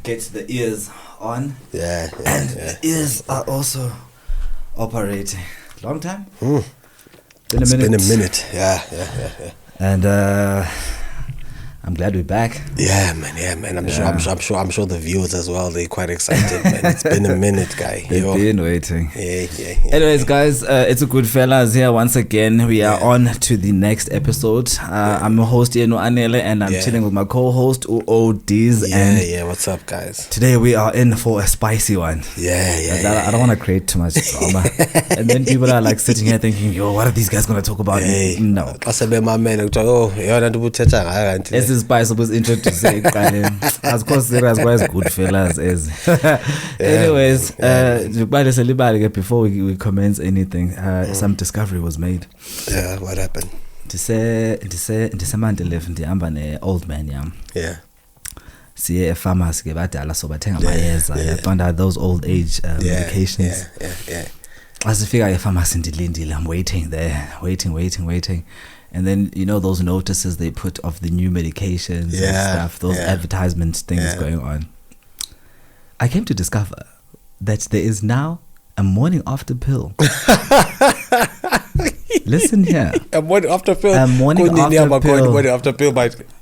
get the ears on. Yeah. And the ears are also operating. Long time? It's been a minute. Yeah. And I'm glad we're back. Yeah, man. I'm sure the viewers as well. They're quite excited, man. It's been a minute, guy. They've been waiting. Yeah. Anyways, guys, it's a Goodfellas here once again. We are on to the next episode. I'm a host here, Anele, and I'm chilling with my co-host ODs. Yeah. What's up, guys? Today we are in for a spicy one. I don't want to create too much drama, and then people are like sitting here thinking, "Yo, what are these guys going to talk about?" No. This Spice was introducing as considered as Goodfellas is. Anyways, before we commence anything, some discovery was made. Yeah, what happened? December 11th, I'm an old man. Yeah. See a pharmacy I found out those old age medications. Yeah. As I figure a pharmacy in I'm waiting there, waiting. And then, you know, those notices they put of the new medications and stuff, those advertisement things going on. I came to discover that there is now a morning after pill. Listen here. A morning after pill? A morning after pill.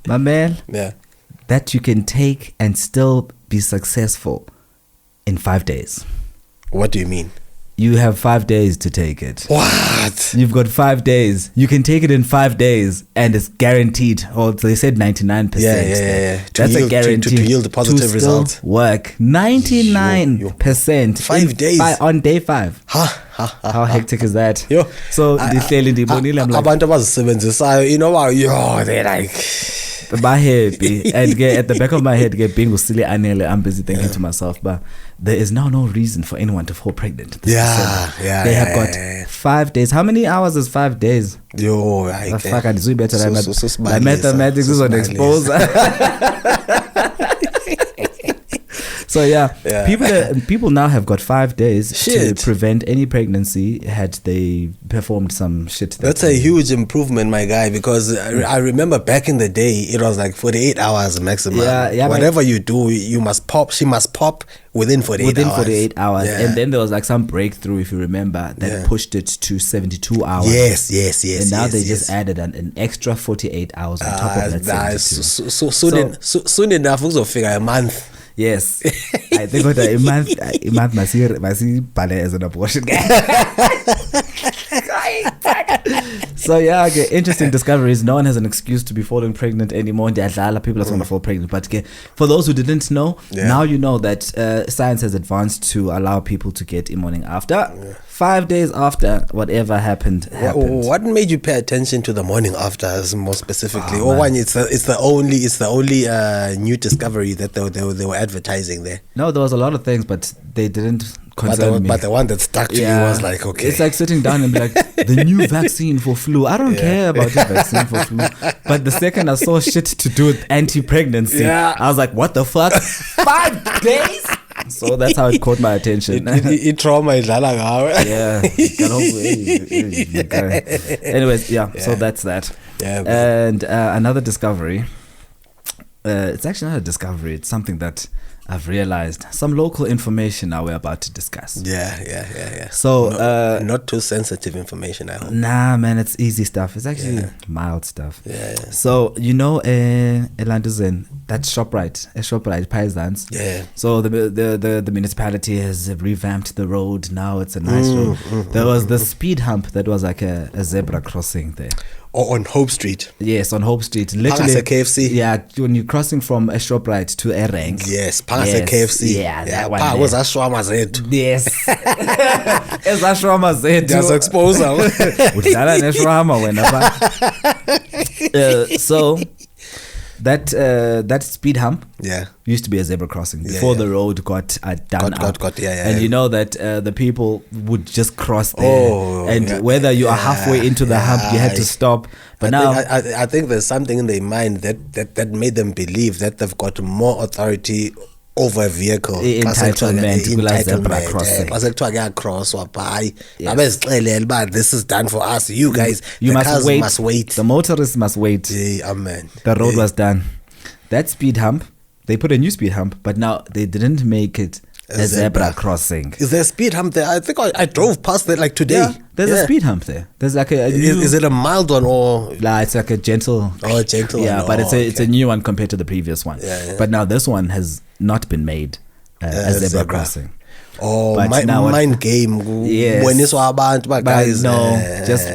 My man, yeah. That you can take and still be successful in 5 days. What do you mean? You have 5 days to take it. What? You've got 5 days. You can take it in 5 days, and it's guaranteed. Or they said 99%. Yeah. That's a guarantee. To yield a positive result. Work 99%. 5 days on day 5. How hectic is that? Yo. So I'm like, you know what? Yo, they're like. My head, and at the back of my head, I'm busy thinking to myself, but there is now no reason for anyone to fall pregnant. They have got 5 days. How many hours is 5 days? Yo, fuck, I do better. My mathematics is on expose. So people now have got 5 days to prevent any pregnancy had they performed some shit. That's a huge improvement, my guy, because I remember back in the day it was like 48 hours maximum. Whatever you do, she must pop within 48 hours. And then there was like some breakthrough, if you remember, that pushed it to 72 hours. Yes. And now they just added an extra 48 hours on top of that 72. Soon enough, we'll figure a month. Yes, I think what a month must see as an abortion. So interesting discoveries. No one has an excuse to be falling pregnant anymore. People are going to fall pregnant. But for those who didn't know, now you know that science has advanced to allow people to get a morning after. 5 days after whatever happened. What made you pay attention to the morning after more specifically? It's the only new discovery that they were advertising there. No, there was a lot of things, but they didn't concern me. But the one that stuck to you was like, okay. It's like sitting down and be like, the new vaccine for flu. I don't care about the vaccine for flu. But the second I saw shit to do with anti-pregnancy, I was like, what the fuck? 5 days? So that's how it caught my attention. It trauma is Anyways, so that's that. And another discovery. It's actually not a discovery. It's something that I've realized. Some local information now we're about to discuss. Yeah. So not too sensitive information, I hope. Nah, man, it's easy stuff. It's actually mild stuff. Yeah. So Elanduzen, that ShopRite Paisans. Yeah. So the municipality has revamped the road. Now it's a nice road. There was the speed hump that was like a zebra crossing there. Or on Hope Street. Yes, on Hope Street. Literally, Pangase KFC. Yeah, when you're crossing from a ShopRite to a rank. Yes, Pangase KFC. Yeah, that one. Was that Shwama Z? Yes. Is that Shwama Z? Just expose them. So that speed hump used to be a zebra crossing before the road got done up. And you know that the people would just cross there, whether you are halfway into the hump, you had to stop. But I think there's something in their mind that made them believe that they've got more authority over a vehicle. Entitlement. This is done for us. You guys, you must wait. The motorists must wait. Amen. The road was done. That speed hump they put a new speed hump, but now they didn't make it a zebra crossing. Is there a speed hump there? I think I drove past there like today. Yeah, there's a speed hump there. There's like a new, is it a mild one or? Nah, it's like a gentle. Oh, a gentle one. Yeah, but it's a new one compared to the previous one. Yeah. But now this one has not been made a zebra crossing. Oh, mind game. Yes. When it's about guys. No, just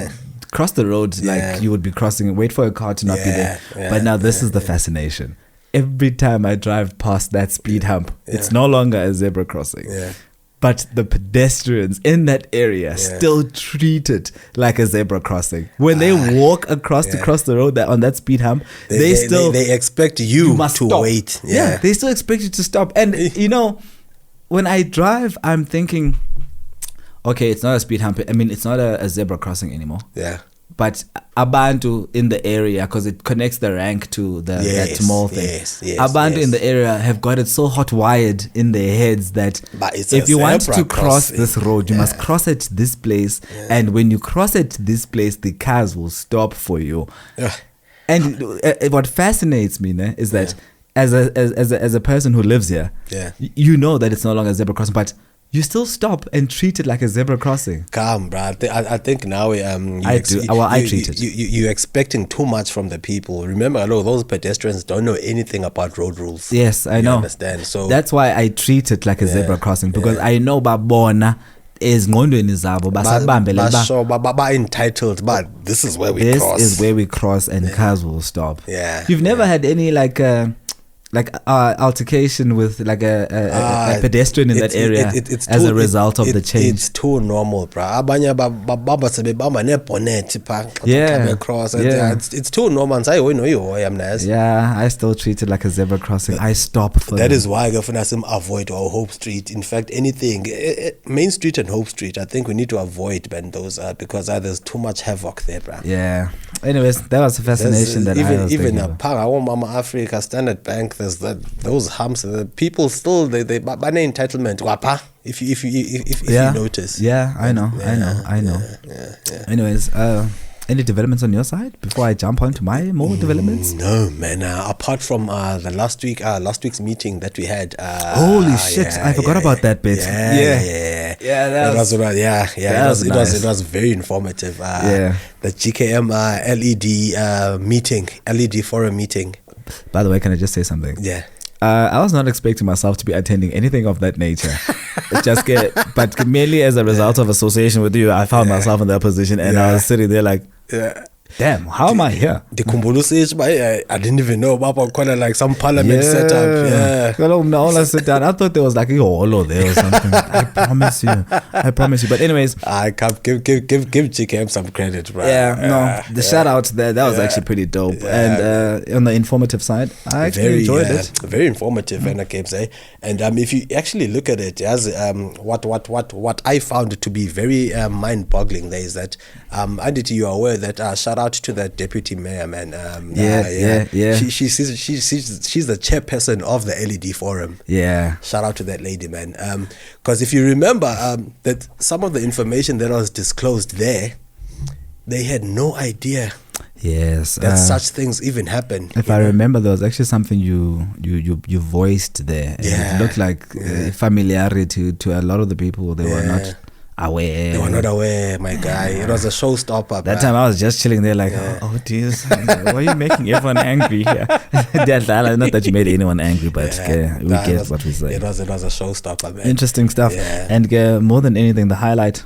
cross the road like you would be crossing. Wait for a car to not be there. But now this is the fascination. Every time I drive past that speed hump, it's no longer a zebra crossing. Yeah. But the pedestrians in that area still treat it like a zebra crossing. When they walk across to cross the road on that speed hump, they expect you to stop. wait. Yeah, they still expect you to stop. And you know, when I drive, I'm thinking, okay, it's not a speed hump. I mean, it's not a zebra crossing anymore. Yeah. But Abantu in the area, because it connects the rank to that small thing. Abantu in the area have got it so hot wired in their heads that if you want to cross this road, you must cross at this place. And when you cross at this place, the cars will stop for you. And what fascinates me is that as a person who lives here, you know that it's no longer a zebra crossing, but you still stop and treat it like a zebra crossing. Calm, bro. I think now I treat it. You're expecting too much from the people. Remember, those pedestrians don't know anything about road rules. Yes, I know. Understand? So that's why I treat it like a zebra crossing, because I know babona is ngondweni zabo basabambele entitled, but this is where we cross. This is where we cross, and cars will stop. Yeah. You've never had any altercation with like a pedestrian in that area as a result of the change? It's too normal, bro. It's too normal. Yeah, I still treat it like a zebra crossing. I stop for that. Is why I avoid Hope Street. In fact, anything Main Street and Hope Street, I think we need to avoid those because there's too much havoc there, bro. Yeah. Anyways, that was a fascination that I was even Mama Africa, Standard Bank. There's those humps. The people still they entitlement. Wapa. If you notice. Yeah, I know. Anyways, any developments on your side before I jump on to my more developments? No, man. Apart from the last week's meeting that we had. Holy shit! I forgot about that bit. It was very informative. The GKM LED forum meeting. By the way, can I just say something? Yeah. I was not expecting myself to be attending anything of that nature. But merely as a result of association with you, I found myself in that position, and I was sitting there like, damn, how am I here? I didn't even know about like some parliament setup. I sit down. I thought there was like a holo there or something. I promise you. But anyways, I can't give GKM some credit, bro. The shout out there, that was actually pretty dope. And on the informative side, I actually enjoyed it. Very informative, and I can say. And if you actually look at it, as what I found to be very mind-boggling there is that Aditi, you are aware that shout out to the deputy mayor, man. She's the chairperson of the LED forum. Yeah. Shout out to that lady, man. Because if you remember that some of the information that was disclosed there, they had no idea. Yes, that such things even happen. If I remember, there was actually something you voiced there. And it looked like familiarity to a lot of the people. They were not aware. They were not aware, my guy. It was a showstopper. That time I was just chilling there like, oh dear, why are you making everyone angry here? Not that you made anyone angry, but we get what we say. It was a showstopper, man. Interesting stuff. And more than anything, the highlight.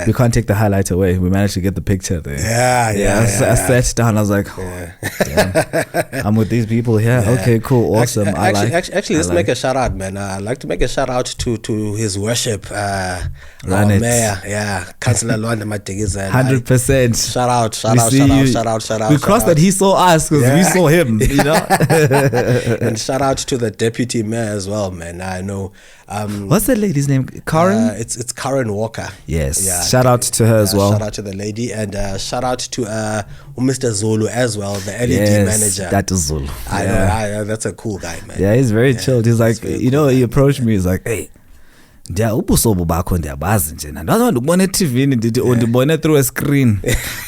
We can't take the highlight away. We managed to get the picture there. I sat down. I was like, I'm with these people here. Okay, cool, awesome. Actually, let's make a shout out, man. I'd like to make a shout out to his worship, our mayor, Councillor Luanda Mategeza. 100%. Shout out. We crossed that he saw us because we saw him, you know. And shout out to the deputy mayor as well, man. I know. What's that lady's name? Karen? It's Karen Walker. Yes. Shout out to her as well. Shout out to the lady, and shout out to Mr. Zulu as well, the LED manager. That is Zulu. I know, that's a cool guy, man. Yeah, he's very chilled. He's like, he approached me. He's like, hey, ubuso bakho ndiyabazi nje ndazama ukubona eTV ndithi ndibone through a screen,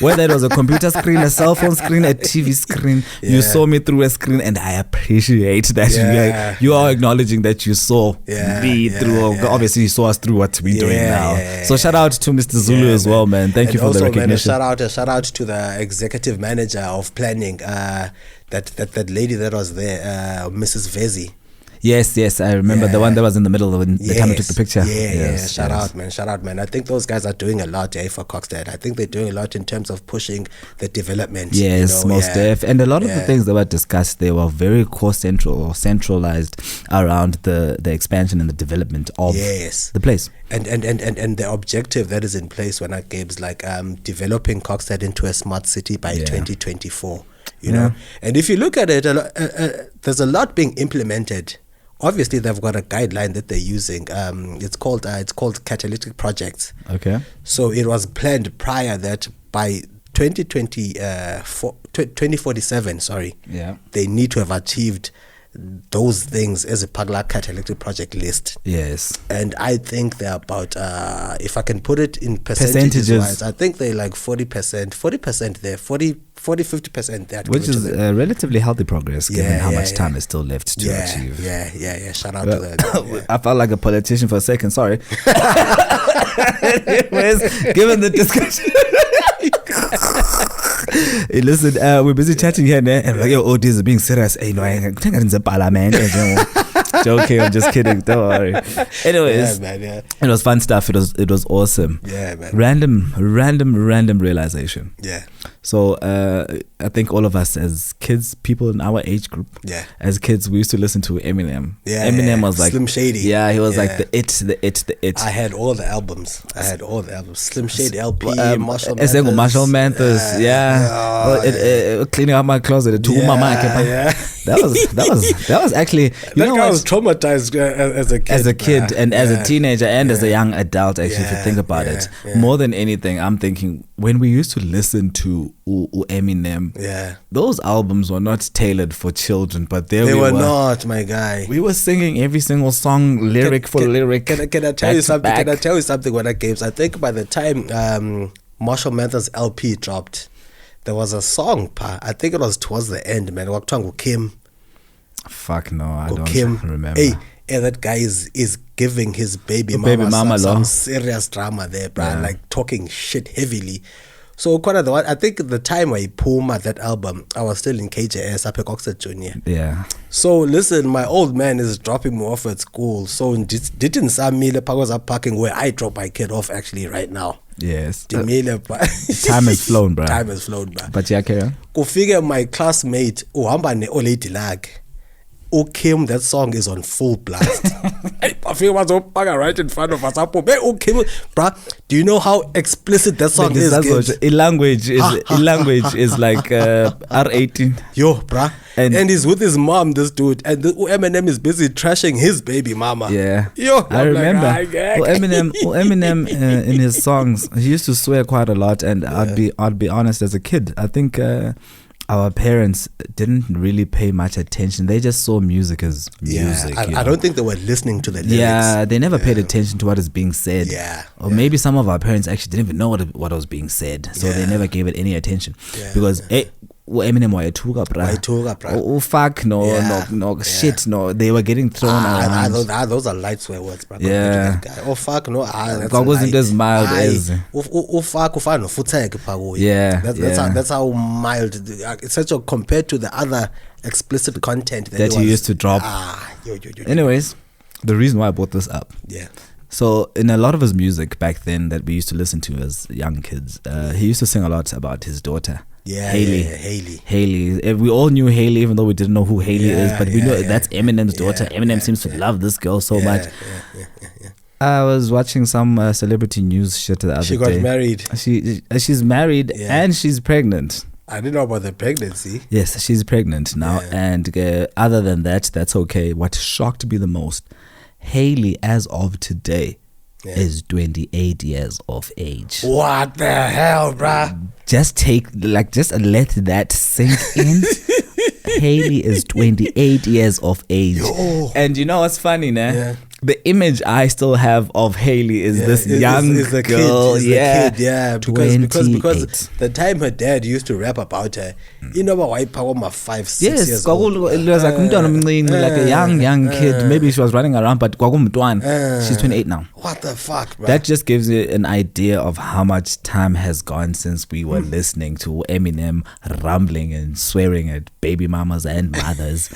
whether it was a computer screen, a cell phone screen, a TV screen. You saw me through a screen, and I appreciate that you are acknowledging that you saw me through. Obviously you saw us through what we're doing now. So shout out to Mr. Zulu as well, man. Thank you for the recognition. Man, shout out to the executive manager of planning, that lady that was there, Mrs. Vezi. Yes, I remember the one that was in the middle when the time I took the picture. Shout out, man. I think those guys are doing a lot for Kokstad. I think they're doing a lot in terms of pushing the development. Yes, most def. And a lot of the things that were discussed, they were very centralized around the expansion and the development of the place. And the objective that is in place when I gave like developing Kokstad into a smart city by 2024. You know, and if you look at it, there's a lot being implemented. Obviously, they've got a guideline that they're using. It's called catalytic projects. Okay. So it was planned prior that by 2047, they need to have achieved those things as a particular catalytic project list. Yes. And I think they're about, if I can put it in percentages wise, I think they're like 40% there, 50% there. Which is a relatively healtty progress given how much time is still left to achieve. Yeah. Shout out to that. I felt like a politician for a second, sorry. Anyways, given the discussion. Hey, listen, we're busy chatting here, and I'm like, yo, this is being serious. Hey, no, I think I'm in the parliament. Joking, I'm just kidding. Don't worry. Anyways, it was fun stuff. It was awesome. Yeah, man. Random realization. Yeah. So I think all of us as kids, people in our age group, as kids, we used to listen to Eminem. Yeah, Eminem was like Slim Shady. Yeah, he was like the it. I had all the albums. Slim Shady LP, Marshall Mathers. Cleaning out my closet. That was actually that guy was traumatized as a kid, and as a teenager and as a young adult. Actually, if you think about it, more than anything, I'm thinking when we used to listen to Eminem, those albums were not tailored for children, but they were not, my guy. We were singing every single song lyric for lyric. Can I tell you something? Can I tell you something? When I games, I think by the time Marshall Mathers LP dropped, there was a song. I think it was towards the end, man. Kim. Fuck no, I don't remember. Hey, that guy is giving his baby mama some serious drama there, bro. Like talking shit heavily. So I think the time I Puma that album, I was still in KJS up at Kokstad Junior. Yeah. So listen, my old man is dropping me off at school. So didn't Samile Pagoza parking where I drop my kid off actually right now. Yes. Time has flown, bro. But yeah, carry on. Go figure my classmate uhamba ne Olady Lag. Kim, that song is on full blast. I feel was right in front of us. Bruh, do you know how explicit that song is? Language is like R18. Yo, bruh. And he's with his mom, this dude. And Eminem is busy trashing his baby mama. Yeah. Yo, I remember. Eminem in his songs, he used to swear quite a lot. And I'd be honest, as a kid, I think our parents didn't really pay much attention. They just saw music as music. I don't think they were listening to the lyrics. Yeah, they never paid attention to what is being said. Or maybe some of our parents actually didn't even know what was being said. So they never gave it any attention. Because Eminem wayethuka bra. Oh fuck no shit no. They were getting thrown around. Those are light swear words, bro. Yeah. Oh fuck no. That wasn't as mild as. Oh fuck ufana futheke pha. Yeah. That's how mild. It's such a compared to the other explicit content that he used to drop. Anyways, the reason why I brought this up. Yeah. So in a lot of his music back then that we used to listen to as young kids, he used to sing a lot about his daughter. Haley. We all knew Haley, even though we didn't know who Haley is. But we know that's Eminem's daughter. Eminem seems to love this girl so much. I was watching some celebrity news shit the other day. She got married. She's married and she's pregnant. I didn't know about the pregnancy. Yes, she's pregnant now. And other than that, that's okay. What shocked me the most, Haley, as of today, is 28 years of age. What the hell, bruh? Just let that sink in. Haley is 28 years of age. Yo. And you know what's funny, nah? the image I still have of Haley is this young girl. Kid, because the time her dad used to rap about her, you know, why power my 5-6 years old. It was like a young kid. Maybe she was running around, but she's 28 now. What the fuck, bro? That just gives you an idea of how much time has gone since we were listening to Eminem rambling and swearing at baby mamas and mothers.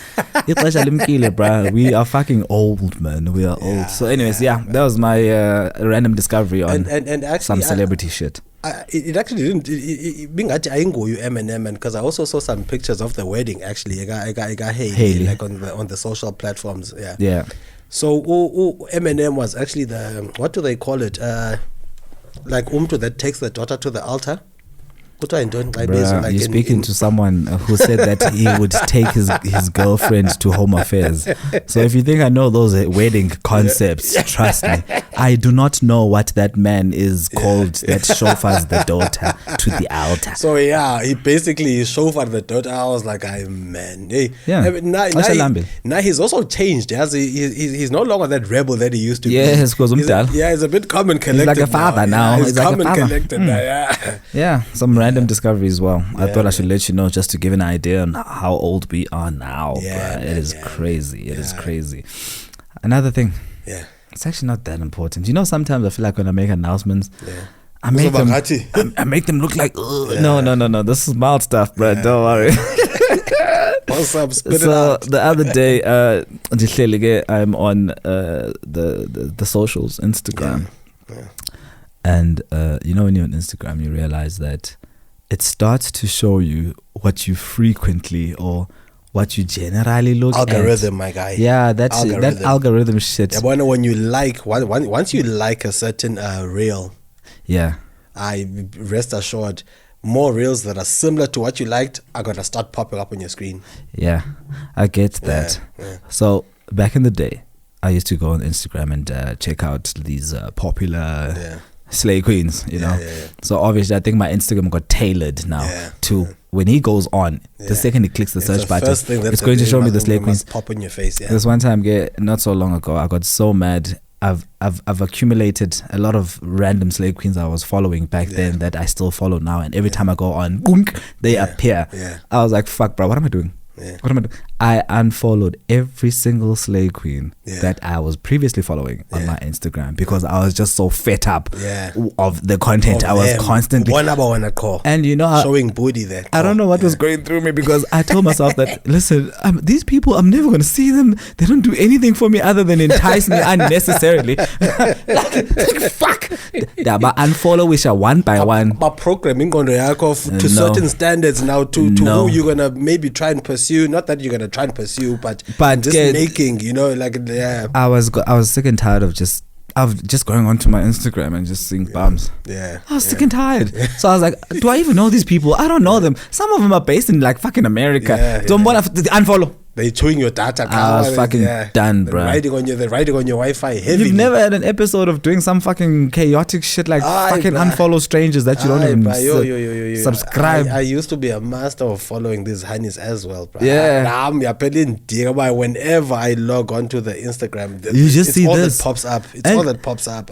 Bro. We are fucking old, man. We are old. So anyways, that was my random discovery on and actually, some celebrity shit. It actually didn't. Being at Eminem, and because I also saw some pictures of the wedding. Actually, I got Haley like on the social platforms. Yeah. So Eminem was actually the, what do they call it? Like that takes the daughter to the altar. You're speaking to someone who said that he would take his girlfriend to home affairs. So if you think I know those wedding concepts, trust me, I do not know what that man is called that chauffeurs the daughter to the altar. So he basically chauffeured the daughter. I was like, man, hey. Now he's also changed. He's no longer that rebel that he used to be. Yes, because he's a bit calm and collected. He's like a father now. He's calm and collected now. Yeah, some random discovery as well. I thought I should let you know just to give an idea on how old we are now. It is crazy. It is crazy. Another thing. It's actually not that important. You know, sometimes I feel like when I make announcements, I make them look like no. This is mild stuff, bro. Don't worry. What's up? So the other day, I'm on the socials, Instagram. And you know, when you're on Instagram, you realize that it starts to show you what you frequently or what you generally look at. Algorithm, my guy. Yeah, that algorithm shit. Yeah, but when you like, once you like a certain reel, I rest assured, more reels that are similar to what you liked are going to start popping up on your screen. Yeah, I get that. So back in the day, I used to go on Instagram and check out these popular slay queens, you know. So obviously I think my Instagram got tailored now to when he goes on, the second he clicks the search button, it's going to show me the slay queens pop in your face. This one time, not so long ago, I got so mad. I've accumulated a lot of random slay queens I was following back then that I still follow now, and every time I go on, they appear. I was like, fuck, bro, what am I doing? What am I doing? I unfollowed every single slay queen that I was previously following on my Instagram because I was just so fed up of the content. I was constantly and you know, showing booty there. I don't know what was going through me because I told myself that listen, these people, I'm never going to see them. They don't do anything for me other than entice me unnecessarily. like fuck. But unfollow which are one by one. But programming to certain standards now to who you're gonna maybe try and pursue. Not that you're gonna try and pursue, but just making, you know, like I was sick and tired of just going onto my Instagram and just seeing bums. I was sick and tired. So I was like, do I even know these people? I don't know them. Some of them are based in like fucking America. Don't want to unfollow. They're chewing your data. I was fucking done, bro. They're riding on your Wi-Fi heavily. You've never had an episode of doing some fucking chaotic shit like fucking unfollow strengers that you don't even subscribe. I used to be a master of following these honeys as well, bro. Whenever I log onto the Instagram, you just see all this. That pops up. It's all that pops up.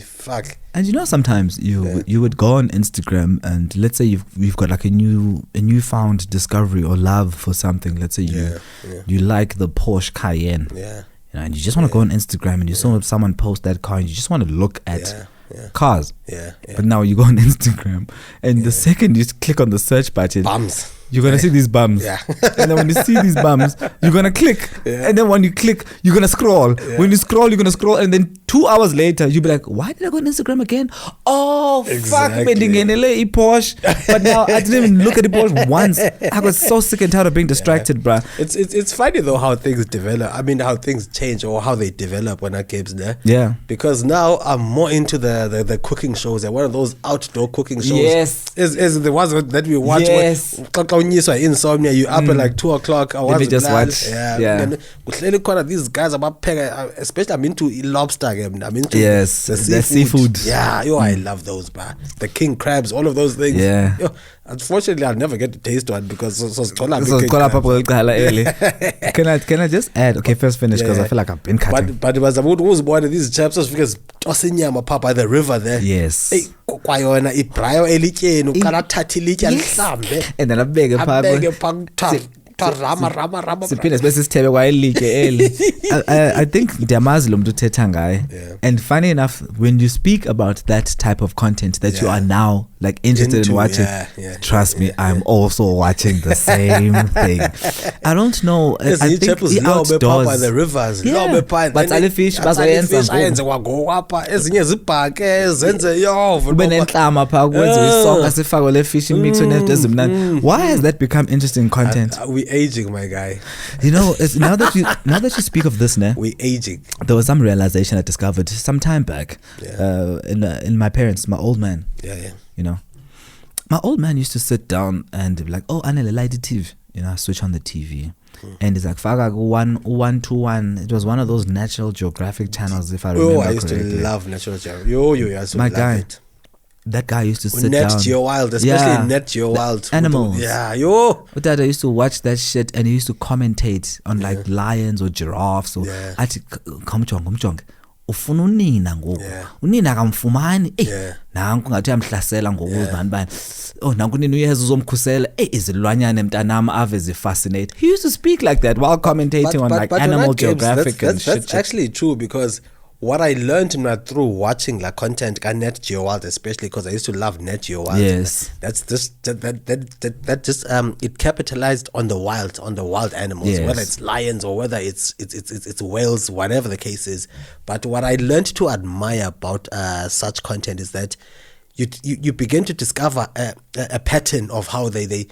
Fuck. And you know, sometimes you would go on Instagram and let's say you've got like a newfound discovery or love for something. Let's say you like the Porsche Cayenne, you know, and you just want to go on Instagram and you saw someone post that car and you just want to look at cars. But now you go on Instagram and the second you click on the search button, bums. You're going to see these bums. And then when you see these bums, you're going to click. And then when you click, you're going to scroll. When you scroll, you're going to scroll. And then 2 hours later, you'll be like, why did I go on Instagram again? Oh, fuck. Porsche. But now I didn't even look at the Porsche once. I got so sick and tired of being distracted, bruh. It's funny though how things develop. I mean, how things change or how they develop when I came there. Yeah. Because now I'm more into the cooking shows. They're one of those outdoor cooking shows. Yes. Is the ones that we watch. Yes. insomnia, you up at like 2 o'clock. Let me just watch. Yeah. These guys about especially I'm into lobster. I'm into the seafood. Yeah, I love those, man. The king crabs, all of those things. Yeah. Unfortunately, I'll never get to taste one because Can I just add? Okay, first finish because I feel like I've been cutting. But it was about who's born these chaps because tossing yama papa by the river there. Yes. And then I beg I think Muslim to Tetangai. And funny enough, when you speak about that type of content that you are now like interested in watching, trust me, I'm also watching the same thing. I don't know. I think outdoors. By the rivers. But I fish why has that become interesting content? We aging, my guy. You know, now that you speak of this, we aging. There was some realization I discovered some time back. In my parents, my old man. You know, my old man used to sit down and be like, "Oh, Anele, light the TV." You know, I switch on the TV, and it's like Faga 1-1-2-1. It was one of those Natural Geographic channels, if I remember I used correctly. to love Natural Geographic. My guy. It. That guy used to sit down. Net Geo Wild, especially Net Geo Wild. Animals. But Dad, I used to watch that shit and he used to commentate on like lions or giraffes or athi komjong ufuna unina ngoku unina akamfumani nanku ngathi uyamhlasela ngokuzibani bani nanku nini uyeza uzomkhusela izilwanyana emntanami ave zifascinate. He used to speak like that while commentating on like Animal Geographic and shit. That's actually true because what I learned through watching like content on Net Geo Wild, especially because I used to love Net Geo Wild. Yes, that's just that just it capitalized on the wild animals, whether it's lions or whether it's whales, whatever the case is. But what I learned to admire about such content is that you begin to discover a pattern of how they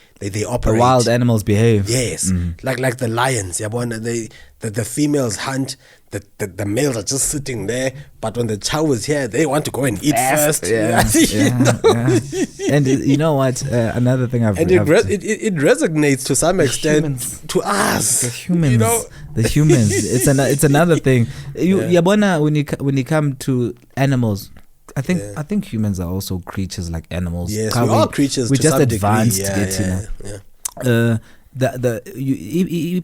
operate. The wild animals behave. Yes, like the lions. The females hunt. The males are just sitting there, but when the chow is here, they want to go and eat first. And you know what? Another thing it resonates to some extent to us. The humans. You know? The humans. It's another thing. Yabona, when you come to animals, I think humans are also creatures like animals. Yes, we are creatures. We're to just some advanced. degree. The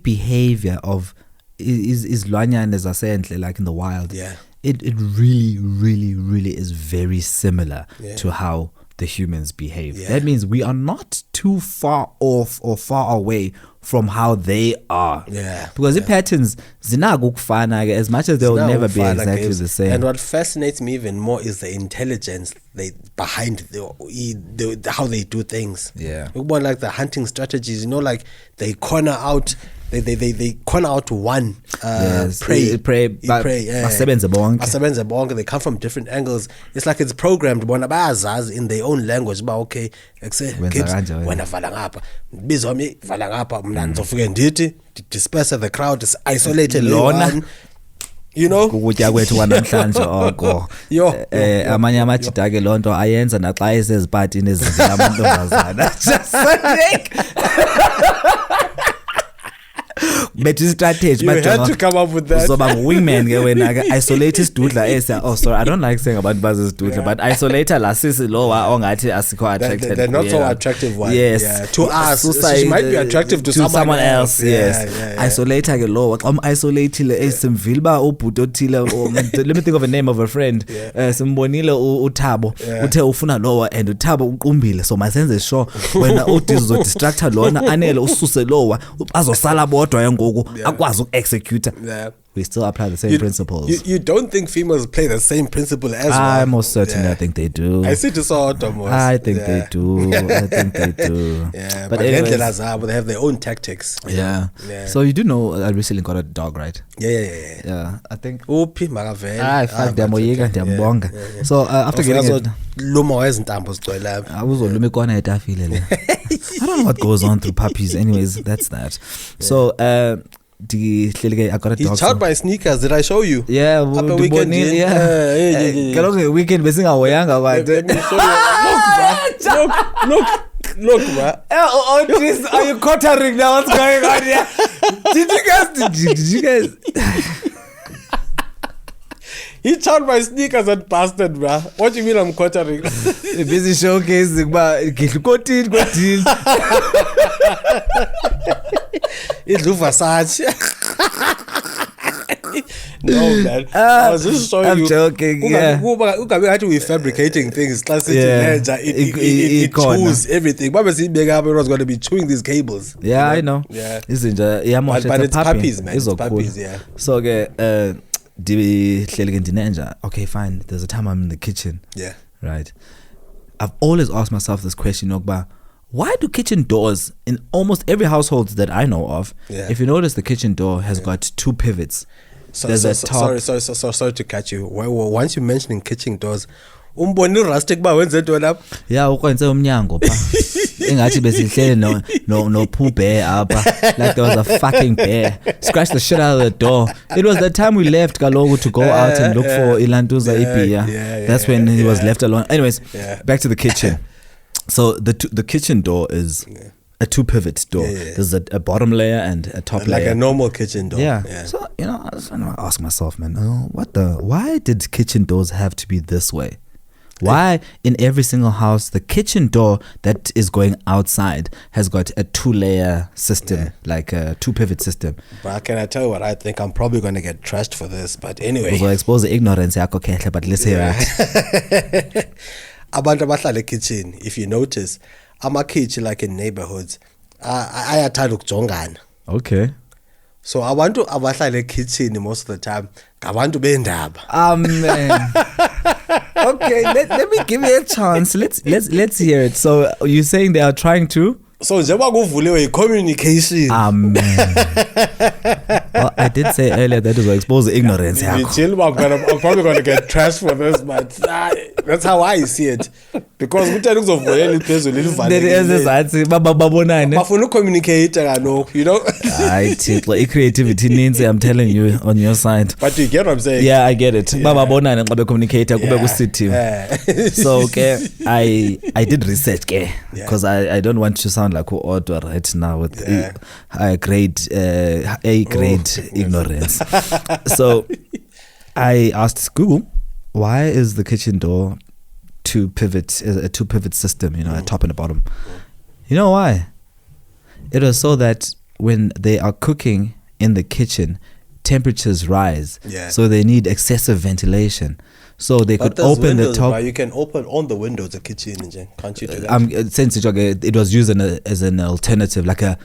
behavior of is lwanyana zasenhle like in the wild. It really, really, really is very similar to how the humans behave. That means we are not too far off or far away from how they are. Because the patterns zinakukufana as much as they will never be exactly the same. And what fascinates me even more is the intelligence behind how they do things. Like the hunting strategies, like they corner out. They corner out one prey. They come from different angles. It's like it's programmed in their own language. But okay, disperse the crowd, isolated one. You know, amanye amajita ke lonto ayenza naxa esezipatini ezizamantombazana. But strategy, you had to come up with that. So women when I isolate isdudla sorry, I don't like saying about buzzes dudla, but isolator la sisi lower ongathi asikho attracted. They're not so attractive one. Yes. To us, she might be attractive to someone else. Yes. Isolator ke lower. Isolatile simvilba ubhuti othile. Let me think of a name of a friend. Simbonile uThabo. Uthe ufuna lower and uThabo uqumbile. So masenze sure when udizo distractor lona anele ususe lower azosala bodwa yangoku akwazi uku-execute. We still apply the same principles. You don't think females play the same principle as well? I most certainly I think they do. I see to saw Thomas. I think they do. But anyways, they have their own tactics. So you do know I recently got a dog, right? Yeah. I think fuck them. So after getting it, I don't know what goes on through puppies. Anyways, that's that. So I got a dog. He's chowed by sneakers. Did I show you? Yeah, upper weekend. Weekend missing our young. Let me show you. Look. Look, bro. Oh, jeez, are you quartering now? What's going on here? Did you guys? He charged my sneakers and bastard, bro. What do you mean I'm quartering? Busy showcasing, but It's Versace. No, man. I was just showing I'm you. joking. Yeah. We're fabricating things. It chews everything. What was it? Was going to be chewing these cables. Yeah, I know. Yeah. But it's puppies, man. It's puppies, cool. yeah. So, okay, fine. There's a time I'm in the kitchen. Yeah. Right. I've always asked myself this question, Ogba. Why do kitchen doors in almost every household that I know of, if you notice, the kitchen door has got two pivots. There's a top. Sorry to catch you. Once you mentioning kitchen doors, rustic ba wenze ntoni lapha? Yeah, ukwenze umnyango pha. Engathi besihlele no poo bear apha. Like there was a fucking bear. Scratch the shit out of the door. It was the time we left Kalogu to go out and look for Ilantuza Ipia. That's when he was left alone. Anyways, back to the kitchen. So the kitchen door is a two pivot door. There's a bottom layer and a top layer. Like a normal kitchen door. Yeah. So, I was trying to ask myself, man, why did kitchen doors have to be this way? Why in every single house the kitchen door that is going outside has got a two-layer system, like a two-pivot system? But can I tell you what I think? I'm probably going to get trashed for this, but anyway. We'll expose the ignorance, but let's hear it. Abantu abahlala kitchen, if you notice, ama-kitchen like in neighborhoods, ayathanda ukujongana. Okay. So abantu abahlala kitchen most of the time, ngabantu beendaba. Man. Okay, let me give you a chance. Let's hear it. So you're saying they are trying to? So njengoba kuvuliwe communication. Amen. Well, I did say earlier that it will expose the ignorance. I'm probably going to get trashed for this, but that's how I see it. Because bafuna communicate, you know. Creativity needs, I'm telling you, on your side. But you get what I'm saying? Yeah, I get it. So okay, I did research, because I don't want to sound like who order right now with A grade ignorance. So I asked Google, why is the kitchen door a two pivot system, a top and a bottom? You know why? It was so that when they are cooking in the kitchen, temperatures rise. So they need excessive ventilation. So they could open windows, the top. You can open on the windows the kitchen, can't you do that? Since it was used as an alternative, like a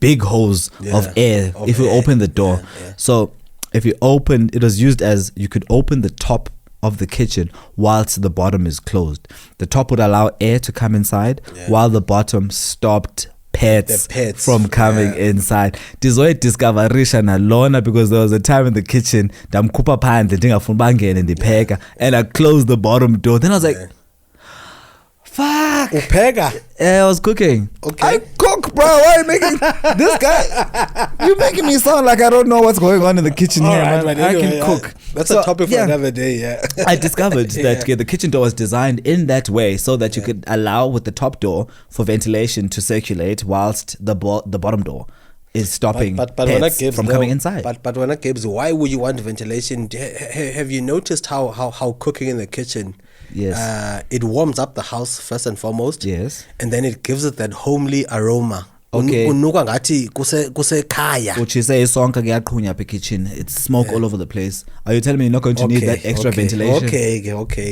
big hose of air if you open the door. So if you open, it was used as you could open the top of the kitchen whilst the bottom is closed. The top would allow air to come inside while the bottom stopped pets from coming inside. Discover Risha Nalona, because there was a time in the kitchen and I closed the bottom door. Then I was like, fuck. I was cooking. Okay. I cook, bro. Why are you making this guy? You're making me sound like I don't know what's going on in the kitchen here, man. Anyway, I can cook. That's a topic for another day. I discovered that the kitchen door was designed in that way so that you could allow with the top door for ventilation to circulate whilst the bottom door is stopping pets from coming inside. But when it gives, why would you want ventilation? Have you noticed how cooking in the kitchen? Yes. It warms up the house first and foremost. Yes. And then it gives it that homely aroma. Okay. Unuka ngathi kusekhaya. Which is a song kitchen. It's smoke all over the place. Are you telling me you're not going to need that extra ventilation? Okay.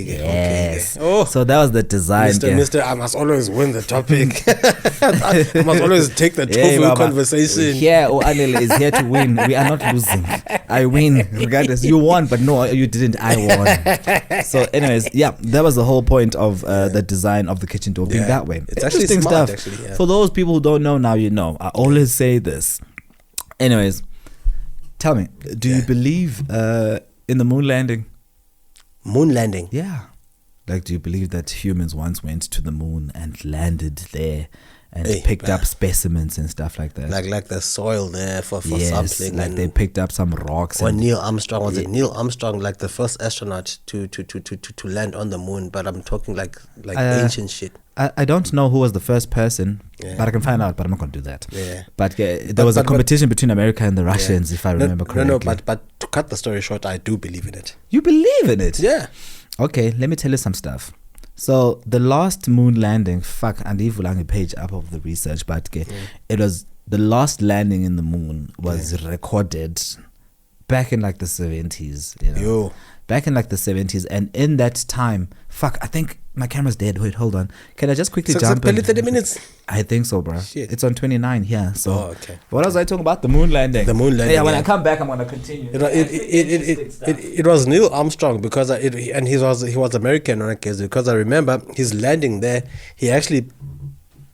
Yes. Oh. So that was the design. Mr. I must always win the topic. I must always take the trophy conversation. Yeah, Anil is here to win. We are not losing. I win regardless. You won, but no, you didn't. I won. So anyways, that was the whole point of the design of the kitchen door being that way. It's actually smart, actually. For those people who don't know now, you know. I always say this. Anyways, tell me, do you believe in the moon landing? Moon landing? Yeah. Like, do you believe that humans once went to the moon and landed there and picked up specimens and stuff like that. Like the soil there for sampling. Like they picked up some rocks. Or Neil Armstrong, was it Neil Armstrong, like the first astronaut to land on the moon? But I'm talking like ancient shit. I don't know who was the first person, but I can find out, but I'm not going to do that. Yeah. But there was a competition between America and the Russians, if I remember correctly. No, but to cut the story short, I do believe in it. You believe in it? Yeah. Okay, let me tell you some stuff. So the last moon landing, and page up of the research, but it was the last landing in the moon was recorded back in like the 70s. You know? Back in like the 70s, and in that time, I think my camera's dead. Wait, hold on. Can I just quickly jump in? 30 minutes? I think so, bro. Shit. It's on 29 here. So, okay. What was I talking about? The moon landing. The moon landing. Yeah, when I come back, I'm gonna continue. It was Neil Armstrong because he was American, right? Because I remember his landing there. He actually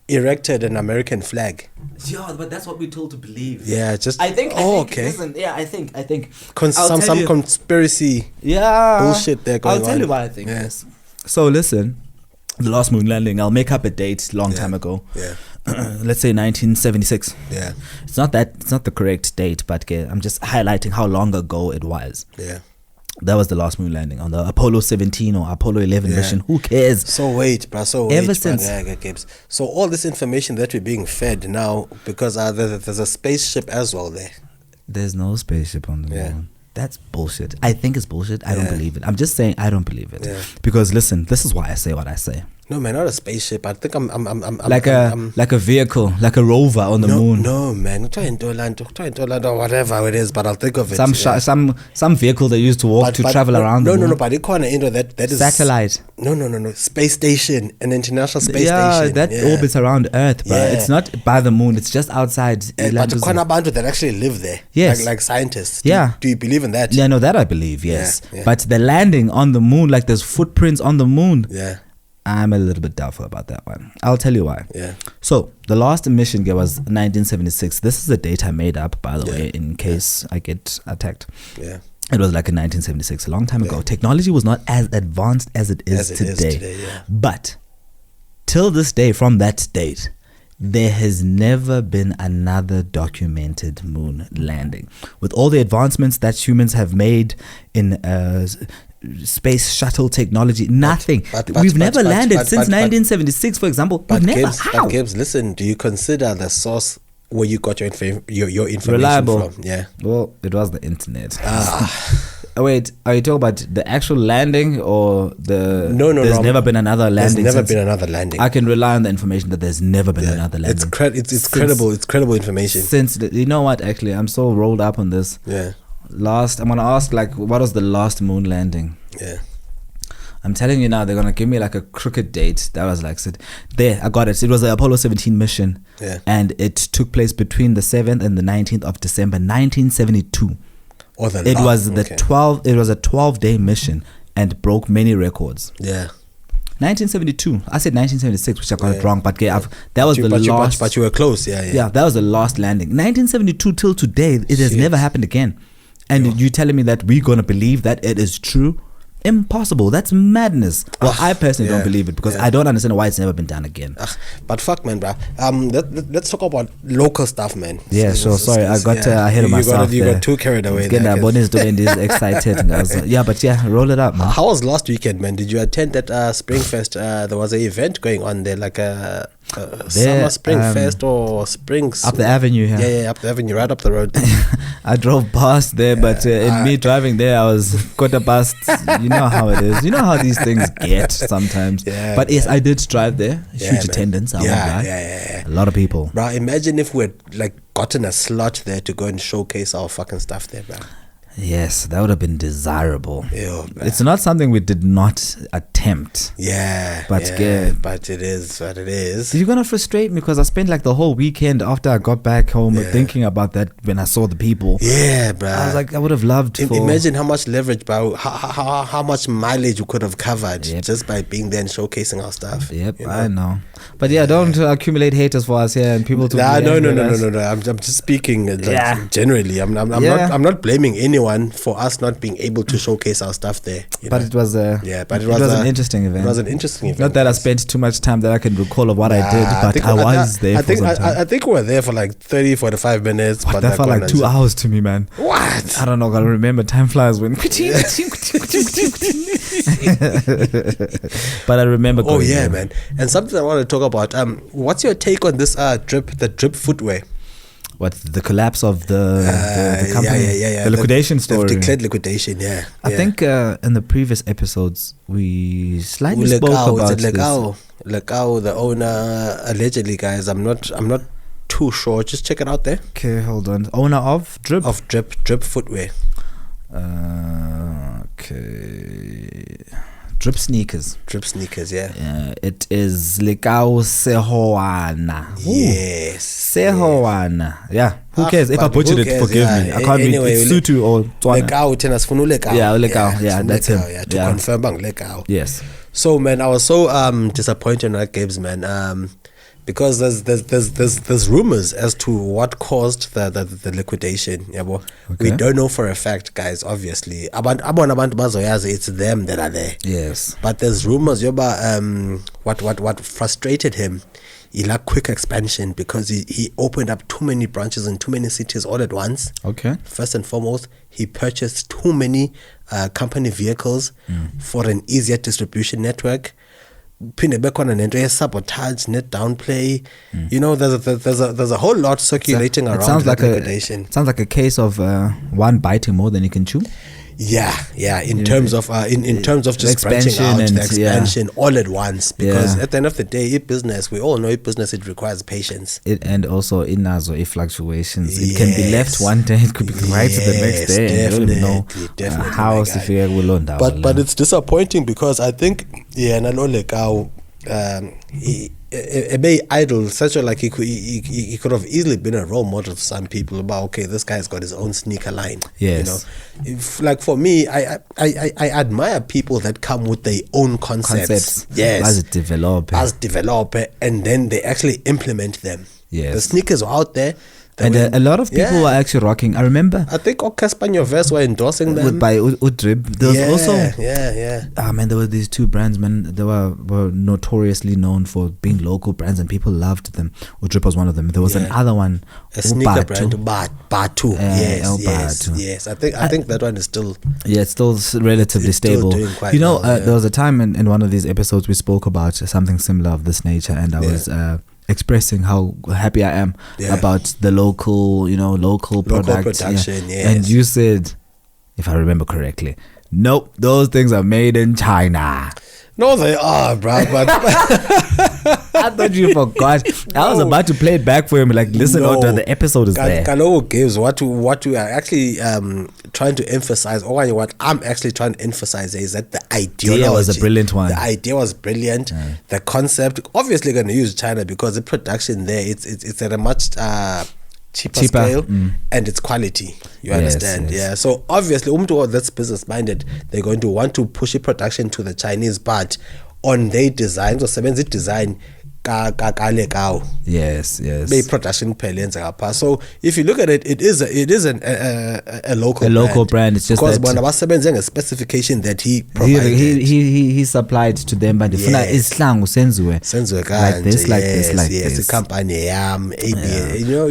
erected an American flag. Yeah, but that's what we're told to believe. Yeah, just okay. Listen, I think some conspiracy. Yeah, bullshit there going on. I'll tell you why I think this. So listen, the last moon landing. I'll make up a date long time ago. Yeah. Let's say 1976. Yeah. It's not the correct date, but I'm just highlighting how long ago it was. Yeah. That was the last moon landing on the Apollo 17 or Apollo 11 mission. Who cares? So wait, bro. Ever since. So all this information that we're being fed now, because there's a spaceship as well there. There's no spaceship on the moon. That's bullshit. I think it's bullshit. I don't believe it. I'm just saying I don't believe it. Yeah. Because listen, this is why I say what I say. No, man, not a spaceship. I think I'm like a vehicle, like a rover on the moon. No, man, try and or whatever it is, but I'll think of it. Some vehicle they used to walk to travel around the moon. No, but it can't enter that is satellite. No, space station, an international space Yeah, station. that orbits around Earth, but it's not by the moon. It's just outside. But the Abantu that actually live there, yes, like scientists. Do you believe in that? Yeah, no, that I believe. Yes, but the landing on the moon, like there's footprints on the moon. Yeah. I'm a little bit doubtful about that one. I'll tell you why. Yeah. So the last mission was 1976. This is the date I made up, by the way, in case I get attacked. Yeah. It was like in 1976, a long time ago. Technology was not as advanced as it is today. But till this day, from that date, there has never been another documented moon landing. With all the advancements that humans have made in space shuttle technology, nothing. We've never landed since 1976, for example. We've never. How? Gibbs, listen, do you consider the source where you got your information reliable from? Yeah. Well, it was the internet. Wait, are you talking about the actual landing or the... No, there's never been another landing. There's never been another landing. I can rely on the information that there's never been another landing. It's credible. It's credible information. You know what, actually, I'm so rolled up on this. Yeah. I'm going to ask, like, what was the last moon landing? Yeah. I'm telling you now, they're going to give me like a crooked date. That was like, there, I got it. It was the Apollo 17 mission. Yeah. And it took place between the 7th and the 19th of December, 1972. It was a 12-day mission and broke many records. Yeah. 1972. I said 1976, which I got it wrong, but that was the last. But you were close, yeah. That was the last landing. 1972 till today, it has never happened again. And you telling me that we're gonna believe that it is true? Impossible. That's madness. Well, I personally don't believe it because I don't understand why it's never been done again. But fuck, man, bro. Let's talk about local stuff, man. Yeah, sure. Sorry, I got ahead of myself. You got too carried away. Bonnie's doing this excited. Roll it up, man. How was last weekend, man? Did you attend that Springfest? There was an event going on there, like a summer Springfest or Springs up the avenue. Yeah, up the avenue, right up the road. I drove past there, but in me driving there, I was quarter past. You know how it is. You know how these things get sometimes. But yes, I did drive there. Huge attendance. I won't lie. A lot of people. Bro, imagine if we had like gotten a slot there to go and showcase our fucking stuff there, bro. Yes, that would have been desirable. Ew, it's not something we did not attempt. But it is what it is. You're gonna frustrate me because I spent like the whole weekend after I got back home thinking about that when I saw the people. Yeah, bro. I was like, I would have loved. Imagine how much leverage, bro. How much mileage we could have covered just by being there and showcasing our stuff. Yep, you know? I know. But don't accumulate haters for us here and people to. No. I'm just speaking generally. I'm not blaming anyone for us not being able to showcase our stuff there. But it was it was an interesting event. It was an interesting event. Not that I spent too much time that I can recall of what I did, but I was there for some time. I think we were there for like 30, 45 minutes. But that felt like 2 hours to me, man. What? I don't know. I remember time flies when. But I remember. Oh yeah, man. And something I want to talk about. What's your take on this the drip footwear? What, the collapse of the company? Yeah. The liquidation story. The declared liquidation, yeah. I think in the previous episodes we slightly spoke about this. Lekao, the owner, allegedly, guys. I'm not too sure. Just check it out there. Okay, hold on. Owner of Drip? Of Drip footwear. Okay. Drip sneakers, yeah. It is Lekao Sehoana. Yes, Sehoana. Yeah. Who cares? If I butchered it, forgive me. I can't anyway, be Sutu or Tswana. Lekao tenas funu Lekao. Yeah, Lekao. Yeah, that's him. Yeah, to confirm bang Lekao. Yes. So man, I was so disappointed in that games, man. Because there's rumors as to what caused the liquidation. Yeah, we don't know for a fact, guys. Obviously, it's them that are there. Yes, but there's rumors. What frustrated him? He lacked quick expansion because he opened up too many branches in too many cities all at once. Okay. First and foremost, he purchased too many company vehicles for an easier distribution network. Sabotage, net downplay. There's a whole lot circulating around liquidation. Sounds like a case of one biting more than you can chew. Yeah. In terms of just branching out, the expansion all at once. Because at the end of the day, we all know business, it requires patience. And also in Nazo, fluctuations. It can be left one day, it could be right to the next day. You don't even know how severe will on that. But it's disappointing because I think he idle, such a like he could have easily been a role model for some people about, okay, this guy's got his own sneaker line. Yes. Like for me, I admire people that come with their own concepts. Yes. As developer, and then they actually implement them. Yes. The sneakers are out there. And a lot of people were actually rocking. I remember. I think Caspanyo Verse were endorsing them. By Udrib. There was also. Yeah. Man, there were these two brands, man. They were notoriously known for being local brands and people loved them. Udrib was one of them. There was another one. A sneaker brand, Batu. Yes. I think that one is still. Yeah, it's still relatively stable. Still doing quite well, there was a time in one of these episodes we spoke about something similar of this nature, and I was. Expressing how happy I am about the local products. Production, yes. And you said, if I remember correctly, nope, those things are made in China. No, they are, bro. But I thought you forgot. I was about to play it back for him. Like, listen, the episode is there. Kalo gives what we are actually trying to emphasize, or what I'm actually trying to emphasize is that the ideology was a brilliant one. The idea was brilliant. The concept, obviously, going to use China because the production there it's at a much cheaper scale and its quality. You understand? Yes. Yeah. So obviously, that's business minded. They're going to want to push the production to the Chinese, but on their designs or seventh design. Yes. Production so if you look at it, it is a local brand. It's just because when a specification that he provided, he supplied to them, but the like this company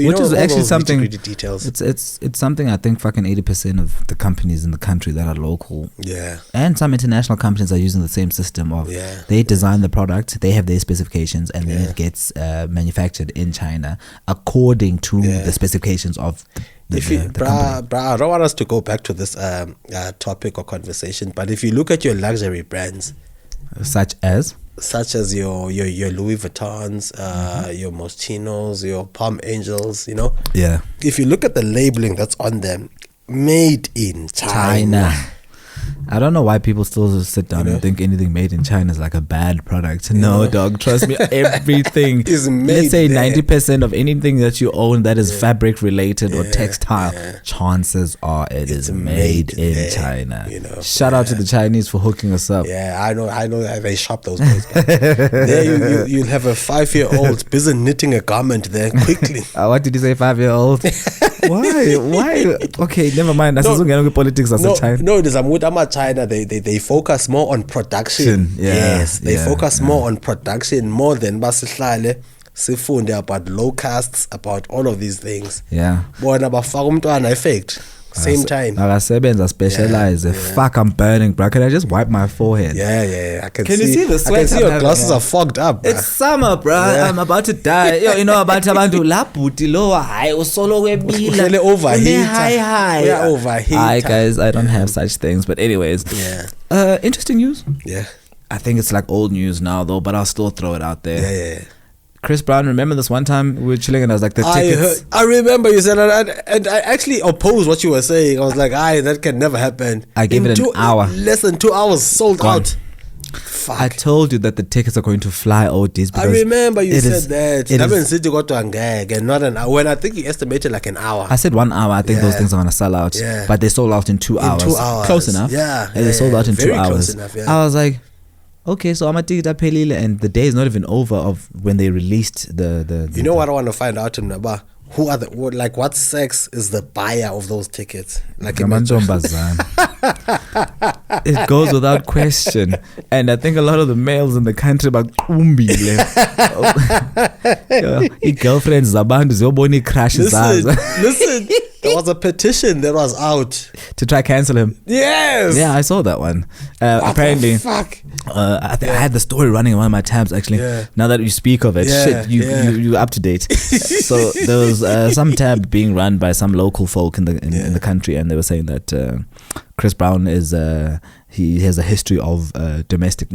which is actually something details. It's something I think fucking 80% of the companies in the country that are local, and some international companies are using the same system of they design the product, they have their specifications, and then it gets manufactured in China according to the specifications of the company. I don't want us to go back to this topic or conversation, but if you look at your luxury brands, such as your Louis Vuittons, your Moschinos, your Palm Angels, if you look at the labeling that's on them, made in China. I don't know why people still sit down and think anything made in China is like a bad product. No, dog, trust me, everything is made. Let's say 90% of anything that you own that is fabric related or textile, chances are it's made in China. Shout out to the Chinese for hooking us up. Yeah, I know they shop those boys. There you'll have a 5-year-old busy knitting a garment there quickly. What did you say, 5-year-old? Why? Okay, never mind. No, politics as a China. No, there's China. They focus more on production. Yes, they focus more on production more than basihlale sifunde about locusts, about all of these things. Yeah. Bona bafaka umntwana effect. Same time. Akasebenza specialize. Fuck, I'm burning, bro. Can I just wipe my forehead? Yeah. I can you see the sweat? I can see your glasses are fogged up. Bro. It's summer, bro. Yeah. I'm about to die. You know about abantu labuti lower high usolo webila. Really overheat. High. Yeah, overheat. Hi guys, I don't have such things, but anyways. Yeah. Interesting news. Yeah. I think it's like old news now though, but I'll still throw it out there. Yeah. Chris Brown, remember this one time we were chilling and I was like, the tickets. I remember you said that, and I actually opposed what you were saying. I was like, that can never happen. I gave it an hour. Less than 2 hours sold out. Fuck. I told you that the tickets are going to fly ODs. I remember you said that. Not an hour. When I think you estimated like an hour. I said 1 hour. I think those things are going to sell out. Yeah. But they sold out in 2 hours. 2 hours. Close enough. Yeah. They sold out in 2 hours. Close enough, yeah. I was like, okay, so I'm a ticket apelile, and the day is not even over of when they released the You know what I want to find out in Naba? Who are what sex is the buyer of those tickets? Like it goes without question. And I think a lot of the males in the country about girlfriends zabantu ziyobona crashes. Listen. There was a petition that was out to try cancel him. Yes. Yeah, I saw that one. Apparently, fuck. I had the story running on one of my tabs actually. Yeah. Now that you speak of it, you up to date. So there was some tab being run by some local folk in the country, and they were saying that Chris Brown is he has a history of gender-based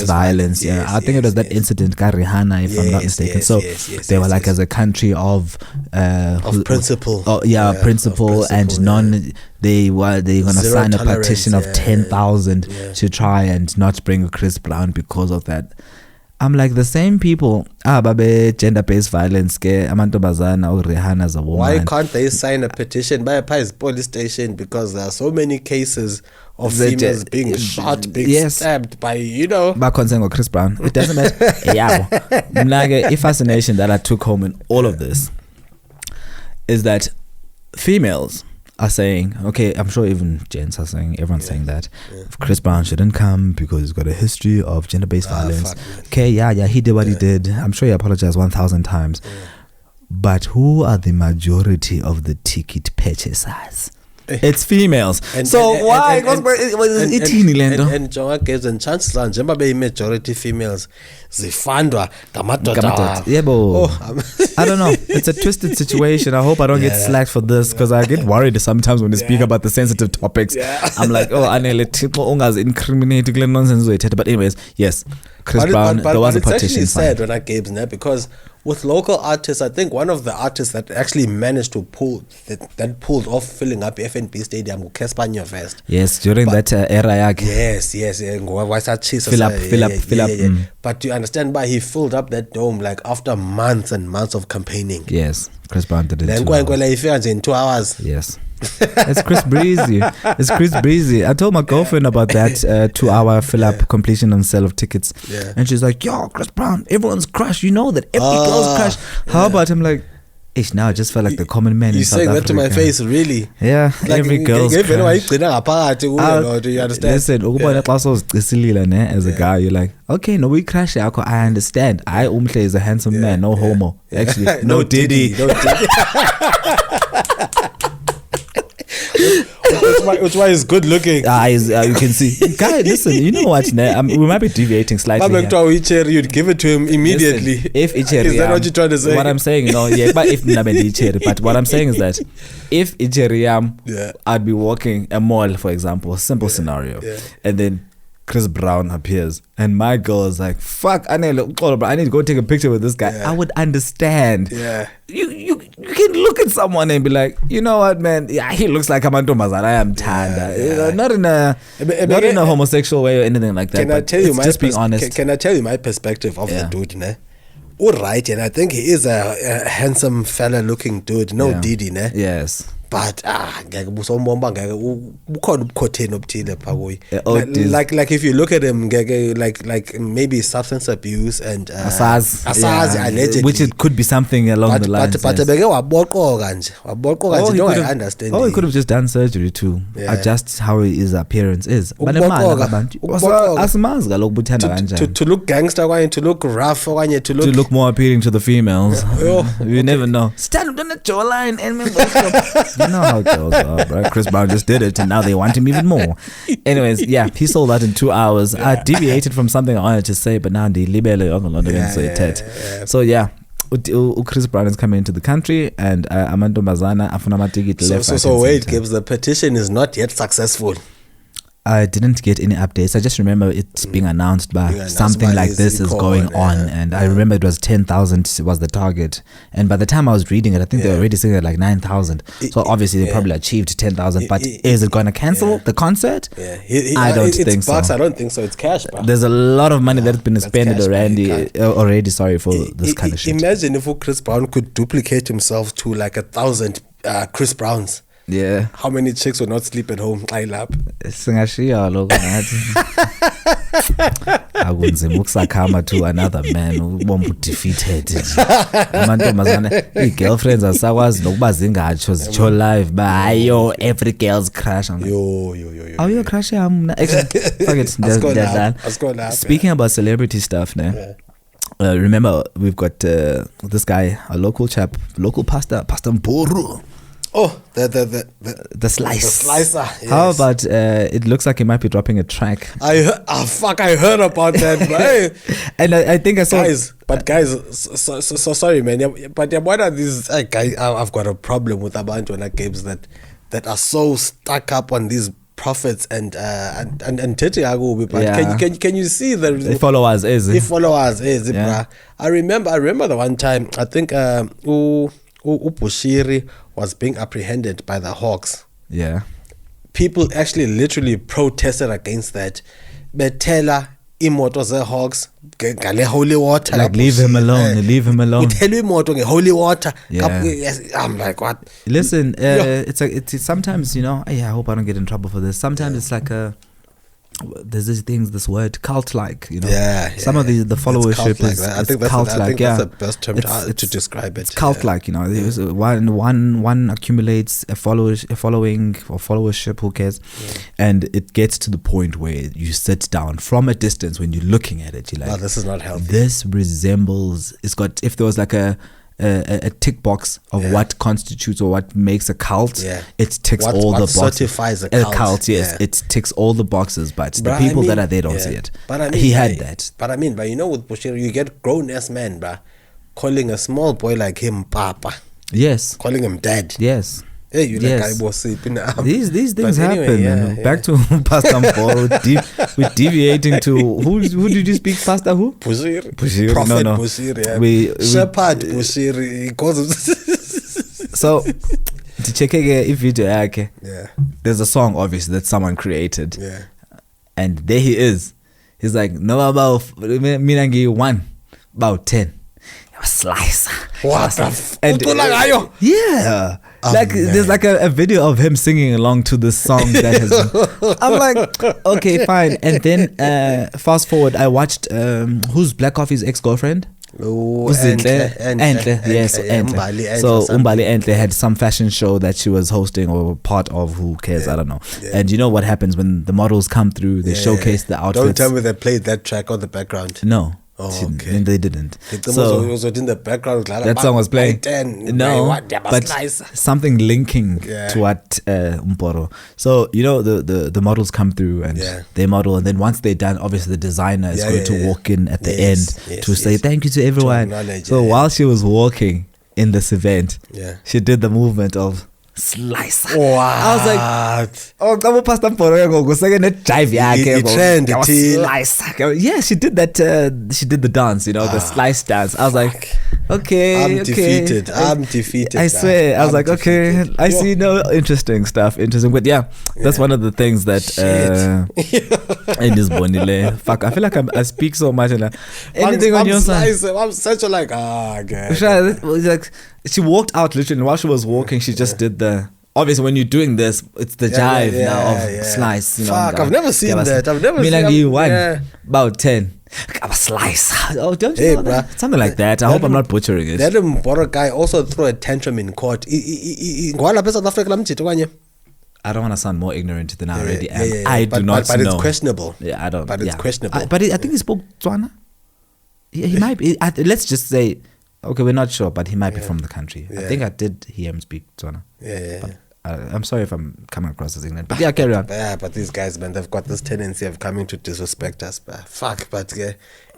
violence. Yes, I think it was that incident, Rihanna, if I'm not mistaken. So they were like as a country of principle. Principle and non. They're gonna sign a petition of 10,000 to try and not bring Chris Brown because of that. I'm like, the same people babe gender-based violence ke amantombazana or Rihanna as a woman. Why can't they sign a petition by a police station? Because there are so many cases of females being shot, being stabbed by by concern of Chris Brown. It doesn't matter. A fascination that I took home in all of this is that females are saying, okay, I'm sure even gents are saying, everyone's saying that Chris Brown shouldn't come because he's got a history of gender-based violence. Okay, he did what he did. I'm sure he apologized 1,000 times. But who are the majority of the ticket purchasers? It's females. So why? And Jonga gives and chances are majority females. Zifandwa gamadoda. I don't know. It's a twisted situation. I hope I don't get slacked for this because I get worried sometimes when they speak about the sensitive topics. I'm like, incriminating nonsense. But anyways, yes, Chris Brown. There was a petition. It's actually sad when I gave because with local artists, I think one of the artists that actually managed to pulled off filling up FNB Stadium, Kespanyo Fest. Yes, during that era. Yes. Fill up. But you understand, by he filled up that dome like after months and months of campaigning. Yes, Chris Brown did it in 2 hours. Yes. It's Chris Breezy. I told my girlfriend about that 2 hour fill up completion and sale of tickets. And she's like, yo, Chris Brown, everyone's crushed. You know that every girl's crushed. How about him? Like, now I just felt like the common man. You saying that to my face, really? Yeah, like, every girl's crushed. Do you understand? Listen, as a guy, you're like, okay, no, we crash. I understand. I Umhle is a handsome man, no homo. Actually, no Diddy. Which why is good looking. You can see. Guy, listen, you know what? We might be deviating slightly. You'd give it to him immediately. Listen, if is that what you're trying to say? What I'm saying, but if but what I'm saying is that if I'd be walking a mall, for example, simple scenario, and then Chris Brown appears and my girl is like, fuck, I need to go take a picture with this guy. I would understand. You can look at someone and be like, you know what, man, he looks like Amantombazana. I am tanda. Not in a homosexual way or anything like that. Can I tell you just being honest. Can I tell you my perspective of the dude, ne? All right, and I think he is a handsome fella looking dude. No Diddy, ne? Yes. but ngeke busombomba ngeke ukhona ubukhotheni obuthile pha kuye. Like if you look at him like maybe substance abuse and asazi allegedly, which it could be something along the lines. But beke waboqoka nje don't I understand. He could have just done surgery to adjust how his appearance is. But asimazi kaloku buthanda kanjani. To look gangster okanye to look rough okanye to look more appealing to the females. You never know. Stand on the jawline and you know how girls are, right? Chris Brown just did it and now they want him even more. Anyways, yeah, he sold that in 2 hours. I deviated from something I wanted to say, but now the libele so yeah, Chris Brown is coming into the country and amantombazana afuna amatikiti left. So wait, Gibbs, the petition is not yet successful. I didn't get any updates. I just remember it being announced by something like this is going on. And I remember it was 10,000 was the target. And by the time I was reading it, I think they were already saying like 9,000. So obviously they probably achieved 10,000. But is it going to cancel the concert? I don't think so. I don't think so. It's cash, bro. There's a lot of money that's been spent already, for this kind of shit. Imagine if Chris Brown could duplicate himself to like 1,000 Chris Browns. Yeah. How many chicks will not sleep at home? I lap. Singashiya lokho nathi. Akunzima ukusakhama to another man ubomba defeated. Amantombazana i-girlfriends asakwazi nokuba zingatsho zitsho live bayo every girl's crush. Yo. Are you a crush yami? Fuck it. Speaking about celebrity stuff now. Remember we've got this guy, a local pastor Mboro. Oh, the slice. The slicer. Yes. How about it looks like he might be dropping a track. I heard about that, bro. And I think I saw guys, so sorry, man. But what are these guys? I've got a problem with abantu like games that are so stuck up on these prophets and can you see the followers is bruh. I remember the one time I think Bushiri was being apprehended by the Hawks. Yeah. People actually literally protested against that. Betela imoto ze Hawks ngale holy water. Like leave him alone. Uthelwe imoto holy water. Yeah. I'm like, what? Listen, it's sometimes, I hope I don't get in trouble for this. Sometimes it's like there's these things, this word cult-like, some of the followership is I think cult-like. That's the best term to describe it. It's cult-like, one accumulates a following or followership, who cares, and it gets to the point where you sit down from a distance when you're looking at it, you're like, this is not healthy. This resembles, if there was like a tick box of what constitutes or what makes a cult, it ticks all the boxes. What certifies a cult? Yes, it ticks all the boxes, but the people that are there don't see it. But he had that. But with Bushiri, you get grown-ass men, bruh, calling a small boy like him Papa. Yes. Calling him Dad. Yes. Hey, you like I was sleeping. These things happen. Back to Pastor Mboro. We're deviating to who did you speak? Pastor who? Bushiri. Prophet No. Bushiri. Shepherd Bushiri. He calls him. So to check if video, there's a song obviously that someone created. Yeah. And there he is. He's like, no, about Minangi 1, about 10. Slicer. What the yeah. There's like a video of him singing along to this song that has I'm like, okay, fine. And then fast forward, I watched who's Black Coffee's ex-girlfriend? Entle. Yes, Entle. So Umbali Entle had some fashion show that she was hosting or part of, who cares, I don't know. And you know what happens when the models come through, they showcase the outfits. Don't tell me they played that track on the background. No. Oh, okay. They didn't. So it was in the background. That song was playing. No, but something linking to what Mboro. So the models come through and they model, and then once they're done, obviously the designer is going to walk in at the end to say thank you to everyone. So while she was walking in this event, she did the movement of slicer. Wow. I was like, oh, come on, Pastor Mboro, go second jive slicer. Yeah, she did that. She did the dance, the slice dance. I was like, okay, I'm defeated. I swear, I was like, okay, I see no interesting, but that's one of the things that in this bonile. Fuck, I feel like I speak so much and anything on your side. I'm such a like, like she walked out literally, and while she was walking, she just did the obviously when you're doing this, it's the jive now of slice. You know, fuck, I've never seen that. I've never seen you one about 10. A slice. Oh, don't you know that? Something like that. I hope I'm not butchering it. That Mboro guy also threw a tantrum in court. I don't want to sound more ignorant than I already am. I do not know. But it's questionable. Yeah, I don't. But it's questionable. But I think he spoke Tswana. Yeah, he might be. Let's just say, okay, we're not sure, but he might be from the country. I think I did hear him speak Tswana. Yeah. I'm sorry if I'm coming across as ignorant, but yeah, carry on. Yeah, but these guys, man, they've got this tendency of coming to disrespect us. Fuck, but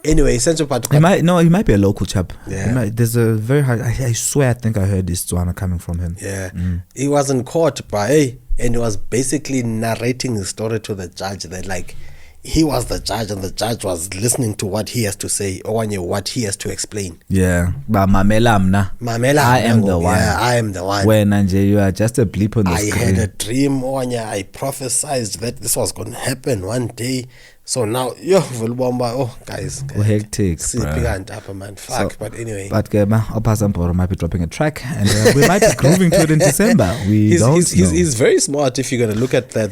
anyway, essential part. He might be a local chap. Yeah. There's a very hard. I swear, I think I heard this Tswana coming from him. Yeah, he was in court, but and he was basically narrating the story to the judge that like he was the judge and the judge was listening to what he has to say or what he has to explain. Yeah, but Mamela, I am the one. Yeah, I am the one. When Anje, you are just a blip on the screen. I had a dream, I prophesized that this was going to happen one day. So now, guys. Hectic, man. Fuck, but anyway. But Mboro might be dropping a track and we might be grooving to it in December. He's very smart if you're going to look at the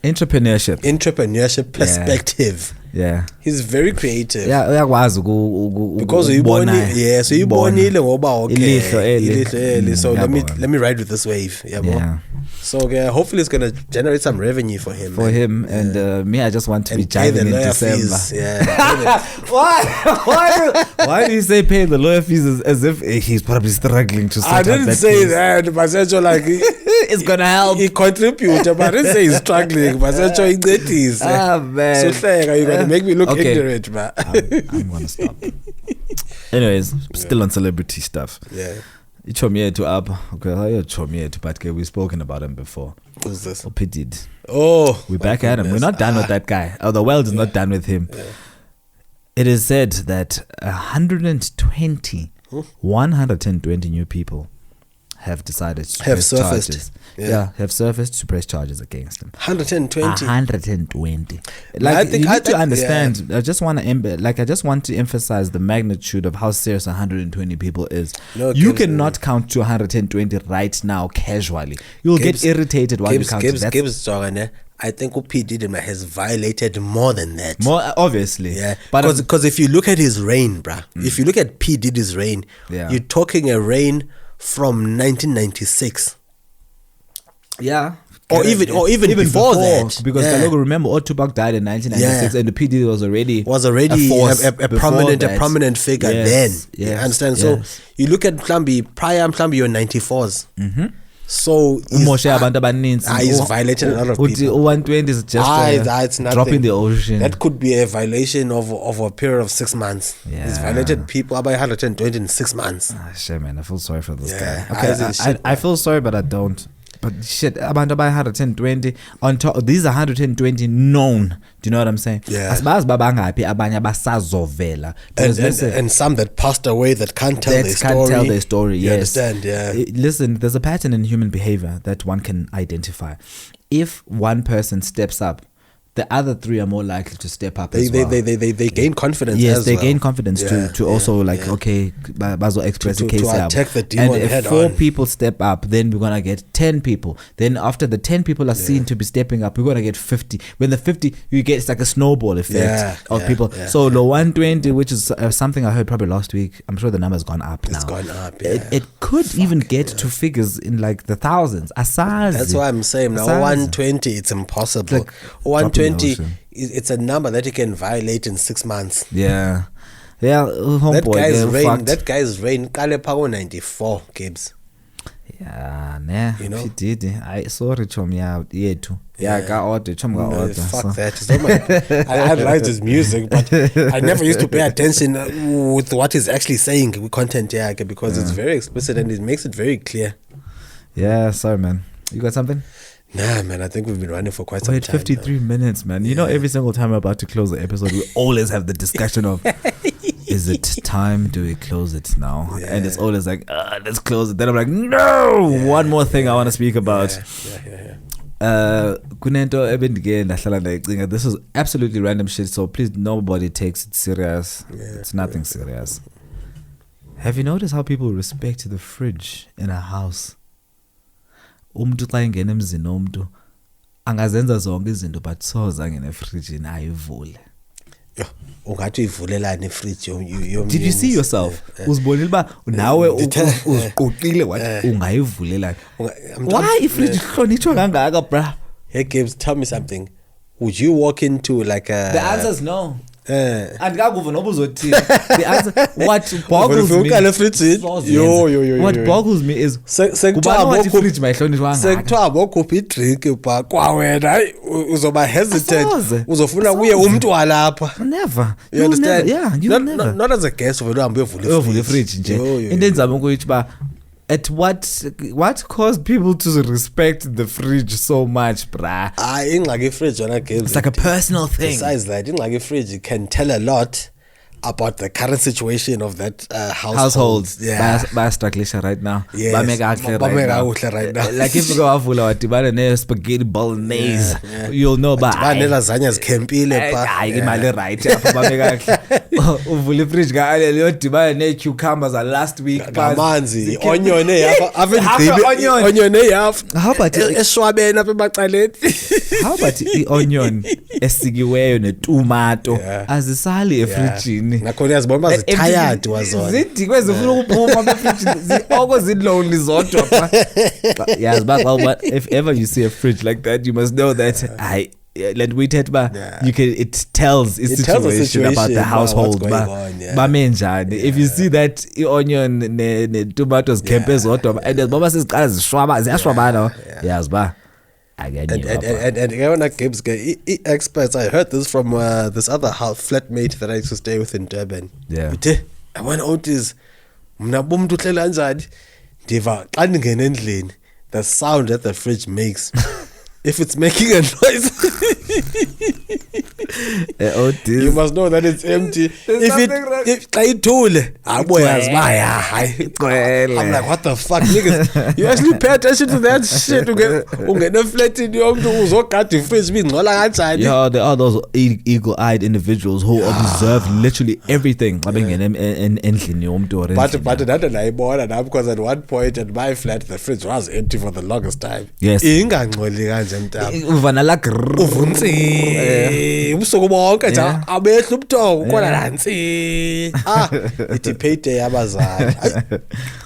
entrepreneurship perspective. Yeah. He's very creative. Yeah, because you born so you born okay. So let me ride with this wave. Yeah. So hopefully it's gonna generate some revenue for him. And me, I just want to be jiving in December. Fees. Yeah. Why do you say pay the lawyer fees as if he's probably struggling to? I didn't say that, but like it's gonna help. He contributes, but I didn't say he's struggling. But it's man. So you're gonna make me look ignorant, man. I'm gonna stop. Anyways, still on celebrity stuff. Yeah. Ichomietu up. Okay, Chomietu, but we've spoken about him before. Who's this? P did. Oh, we're back at him. We're not done with that guy. Oh, the world is not done with him. Yeah. It is said that 120 new people have decided to press charges. Have surfaced to press charges against him. 120. Like, you need to understand. Yeah. I just want to emphasize the magnitude of how serious 120 people is. No, you cannot count to 120 right now casually. You'll get irritated while you count. I think P. Diddy has violated more than that. More obviously, yeah. But because if you look at his reign, bruh, if you look at P. Diddy's reign, you're talking a reign from 1996. Yeah. Or even before that. Because remember, Tupac died in 1996 and the P. Diddy was already a prominent figure then. You understand? Yes. So you look at Mhlambi, prior Mhlambi, you're 94s. Mm-hmm. So he's violated a lot of people. 120 is just it's drop in the ocean. That could be a violation of a period of 6 months. Yeah. He's violated people about 120 in 6 months. Shit, man, I feel sorry for this guy. Okay, I feel sorry, but I don't. But shit, abantu by 120 on top. These are 120 known. Do you know what I'm saying? Yeah. And some that passed away that can't tell their story. You yes. Understand? Yeah. Listen, there's a pattern in human behavior that one can identify. If one person steps up, the other three are more likely to step up as well. They gain confidence. Yes, they gain confidence to also okay, Bazo express the case to attack the demon. And if 4 people step up, then we're gonna get 10 people. Then after the 10 people are seen to be stepping up, we're gonna get 50. When the 50, you get, it's like a snowball effect of people. Yeah, so the 120, which is something I heard probably last week. I'm sure the number's gone up now. It's gone up. Yeah. It could even get to figures in like the thousands. Asazi. That's why I'm saying now 120, it's impossible. Like 120. It's a number that you can violate in 6 months. Yeah. That guy's reign, Kalepago 94, Gibbs. Yeah, nah. You know? He did. I saw Richom yetu. Yeah, got order. Fuck that. I like his music, but I never used to pay attention with what he's actually saying with content, because it's very explicit and it makes it very clear. Yeah, sorry, man. You got something? Nah, man, I think we've been running for quite some time. 53 minutes, man. You know, every single time we're about to close the episode, we always have the discussion of, is it time? Do we close it now? Yeah. And it's always like, let's close it. Then I'm like, no! Yeah. One more thing I want to speak about. This is absolutely random shit, so please, nobody takes it serious. It's nothing serious. Have you noticed how people respect the fridge in a house? Umntu xa ingena emzini omntu angazenza zonke izinto but soze angene efrijini ayivule. Ungathi ivulelana ifridge Did you see yourself? Uzibonile uba nawe uziqoqile wathi ungayivulelana. Why ifridge ihlonitshwa kangaka bra? Hey Gibbs, tell me something. Would you walk into like a... The answer is no. Andikakuva noba uzothini. The answer, what boggles me, what boggles me is kubani wathi ifridge mayihlonitshwa kangaka. Sekuthiwa bokhupha idrink ba kwawena hayi uzoba hesitant uzofuna kuye umntu walapha. Never. You understand? Yeah, you never. Not as a guest uvela uhambe uvule ifridge nje. Into enzama ukuthi ba at what caused people to respect the fridge so much, brah? Ingxaki fridge yona Gibbs. It's like a personal thing. Besides that, ingxaki fridge can tell a lot about the current situation of that household. Yeah. Bayastrugglisha right now. Yes. Bameka right now. Like if you go avula wadibana ne spaghetti bolognese, you'll know ba. Wadibana lasagna zikhempile pa. Hayi imali right apha bameka kahle. Uvula ifridge ka leyo dibana ne cucumbers last week. Amanzi, onion eyapha, onion eyapha. How about eswabena apha emacaleni? How about onion esikiweyo netumato azisali efridge? Nakhona yazibona bazitired wazona zidikwe zifuna ukuphuma befridge oko zidlonely zodwa pha. Yes, but if ever you see a fridge like that, you must know that let we tell you can it tells a situation about the household bamenjani. If you see that onion ne tomatoes kempe zodwa and baba seziqala ziyashwabana yazi and Gibbs, experts, I heard this from this other flatmate that I used to stay with in Durban. Yeah. I went out is mna bomntu uhlela kanjani ndiva xa ndingena endlini the sound that the fridge makes if it's making a noise you must know that it's empty. If xa ithule aboyazi baya hayi I'm like what the fuck niggas, you actually pay attention to that shit. Ungena flatini yomntu uzogada ifridge bingcola kanjani. Yeah, there are those eagle-eyed individuals who observe literally everything xa bengena endlini yomntu. But that ndayibona now because at one point at my flat the fridge was empty for the longest time. Yes. Ingangcoli kanje mntana. Uvanala uvunzi ubusuku bonke nje abehla ubutoko khona nansi ithi payday yabazali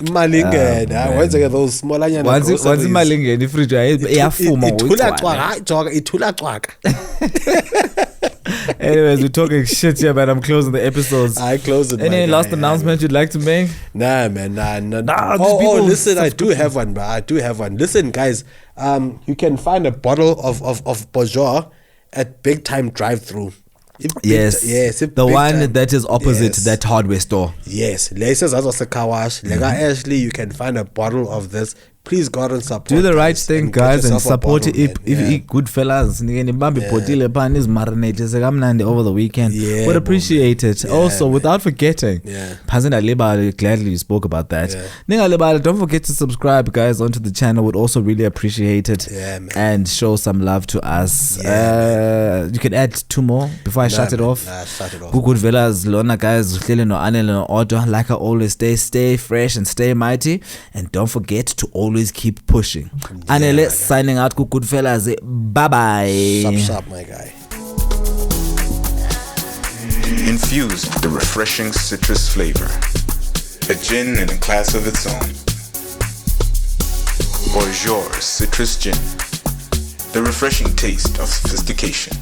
imali ingena wenze ke those small anyana once imali ingena ifridge iyafuma ithula cwaka hayi joka ithula cwaka. Anyways, we're talking shit here, but I'm closing the episodes. I close it. Any last announcement you'd like to make? Nah, man, nah. Oh, listen, I do have one, bro. I do have one. Listen, guys, you can find a bottle of Bonjour at Big Time Drive-Thru. Yes, the one that is opposite that hardware store. Yes, Laces as a car wash. Ashley, you can find a bottle of this. Please go and support. Do the right thing, guys, and support it. If you eat Goodfellas, over the weekend, would appreciate it. Also, without forgetting, gladly you spoke about that. Don't forget to subscribe, guys, onto the channel. Would also really appreciate it and show some love to us. You can add 2 more before I shut it off. Goodfellas, Lona, guys, like I always stay fresh and stay mighty, and don't forget to always keep pushing. Anele signing out. Goodfellas. Bye bye. Sharp, my guy. Infuse the refreshing citrus flavor. A gin in a class of its own. Bonjour Citrus Gin. The refreshing taste of sophistication.